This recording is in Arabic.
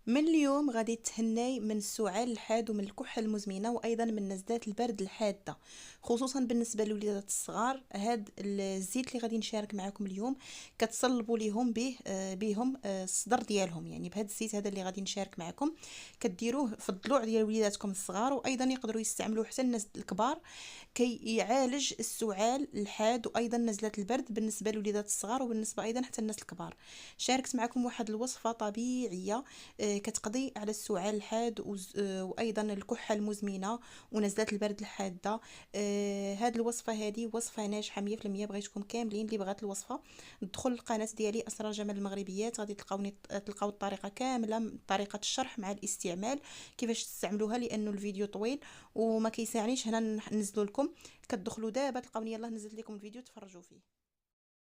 من اليوم غادي تهناي من السعال الحاد ومن الكحة المزمنة وأيضا من نزلات البرد الحادة، خصوصا بالنسبة للوليدات الصغار. هاد الزيت اللي غادي نشارك معكم اليوم كتصلبوا ليهم بهم الصدر ديالهم، يعني بهذا الزيت هذا اللي غادي نشارك معكم كديروه في الضلوع ديال وليداتكم الصغار، وايضا يقدروا يستعملوه حتى الناس الكبار كي يعالج السعال الحاد وايضا نزلات البرد بالنسبه للوليدات الصغار وبالنسبه ايضا حتى الناس الكبار. شاركت معكم واحد الوصفه طبيعيه كتقضي على السعال الحاد وايضا الكحه المزمنه ونزلات البرد الحاده. هاد الوصفه هذه وصفه ناجحه 100%. بغيتكم كاملين اللي بغات الوصفه تدخل القناه ديالي اسرار جمال المغربيات، غادي تلقاو الطريقه كامله، طريقه الشرح مع الاستعمال كيفاش تستعملوها، لانه الفيديو طويل وما كيسعنيش هنا ننزلوا لكم. كتدخلوا دابا تلقاوني يلاه نزلت لكم الفيديو تفرجوا فيه.